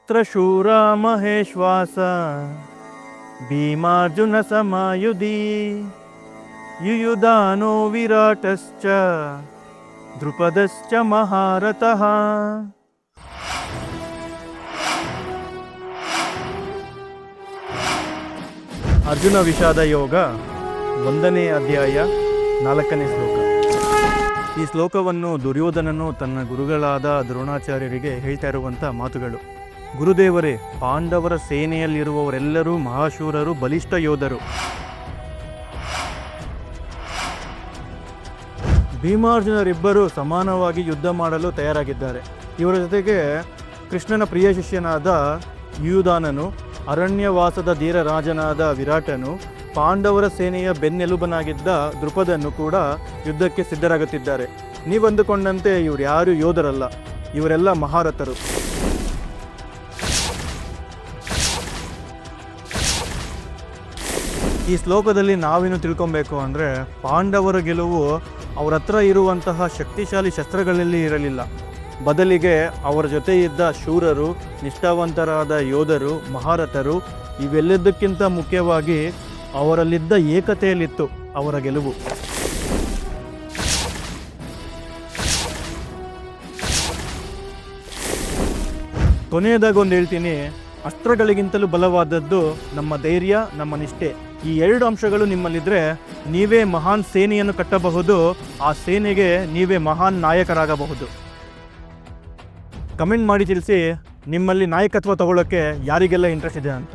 ಚಿತ್ರಶೂರ ಮಹೇಶ್ವಾಸ ಭೀಮಾರ್ಜುನ ಸಮಾಯುಧಿ ಯುಯುಧಾನೋ ವಿರಾಟಶ್ಚ ದ್ರುಪದಶ್ಚ ಮಹಾರಥಃ. ಅರ್ಜುನ ವಿಷಾದ ಯೋಗ 1ನೇ ಅಧ್ಯಾಯ 4ನೇ ಶ್ಲೋಕ. ಈ ಶ್ಲೋಕವನ್ನು ದುರ್ಯೋಧನನು ತನ್ನ ಗುರುಗಳಾದ ದ್ರೋಣಾಚಾರ್ಯರಿಗೆ ಹೇಳ್ತಾ ಇರುವಂಥ ಮಾತುಗಳು. ಗುರುದೇವರೇ, ಪಾಂಡವರ ಸೇನೆಯಲ್ಲಿರುವವರೆಲ್ಲರೂ ಮಹಾಶೂರರು, ಬಲಿಷ್ಠ ಯೋಧರು. ಭೀಮಾರ್ಜುನರಿಬ್ಬರು ಸಮಾನವಾಗಿ ಯುದ್ಧ ಮಾಡಲು ತಯಾರಾಗಿದ್ದಾರೆ. ಇವರ ಜೊತೆಗೆ ಕೃಷ್ಣನ ಪ್ರಿಯ ಶಿಷ್ಯನಾದ ಯುಯುಧಾನನು, ಅರಣ್ಯವಾಸದ ಧೀರರಾಜನಾದ ವಿರಾಟನು, ಪಾಂಡವರ ಸೇನೆಯ ಬೆನ್ನೆಲುಬನಾಗಿದ್ದ ದ್ರುಪದನು ಕೂಡ ಯುದ್ಧಕ್ಕೆ ಸಿದ್ಧರಾಗುತ್ತಿದ್ದಾರೆ. ನೀವಂದುಕೊಂಡಂತೆ ಇವರು ಯಾರು ಯೋಧರಲ್ಲ, ಇವರೆಲ್ಲ ಮಹಾರಥರು. ಈ ಶ್ಲೋಕದಲ್ಲಿ ನಾವೇನು ತಿಳ್ಕೊಬೇಕು ಅಂದರೆ, ಪಾಂಡವರ ಗೆಲುವು ಅವರ ಹತ್ರ ಇರುವಂತಹ ಶಕ್ತಿಶಾಲಿ ಶಸ್ತ್ರಗಳಲ್ಲಿ ಇರಲಿಲ್ಲ. ಬದಲಿಗೆ ಅವರ ಜೊತೆ ಇದ್ದ ಶೂರರು, ನಿಷ್ಠಾವಂತರಾದ ಯೋಧರು, ಮಹಾರಥರು, ಇವೆಲ್ಲದಕ್ಕಿಂತ ಮುಖ್ಯವಾಗಿ ಅವರಲ್ಲಿದ್ದ ಏಕತೆಯಲ್ಲಿತ್ತು ಅವರ ಗೆಲುವು. ಕೊನೆಯದಾಗಿ ಒಂದು ಹೇಳ್ತೀನಿ, ಅಸ್ತ್ರಗಳಿಗಿಂತಲೂ ಬಲವಾದದ್ದು ನಮ್ಮ ಧೈರ್ಯ, ನಮ್ಮ ನಿಷ್ಠೆ. ಈ 2 ಅಂಶಗಳು ನಿಮ್ಮಲ್ಲಿದ್ದರೆ ನೀವೇ ಮಹಾನ್ ಸೇನೆಯನ್ನು ಕಟ್ಟಬಹುದು. ಆ ಸೇನೆಗೆ ನೀವೇ ಮಹಾನ್ ನಾಯಕರಾಗಬಹುದು. ಕಮೆಂಟ್ ಮಾಡಿ ತಿಳಿಸಿ, ನಿಮ್ಮಲ್ಲಿ ನಾಯಕತ್ವ ತಗೊಳ್ಳೋಕ್ಕೆ ಯಾರಿಗೆಲ್ಲ ಇಂಟ್ರೆಸ್ಟ್ ಇದೆ ಅಂತ.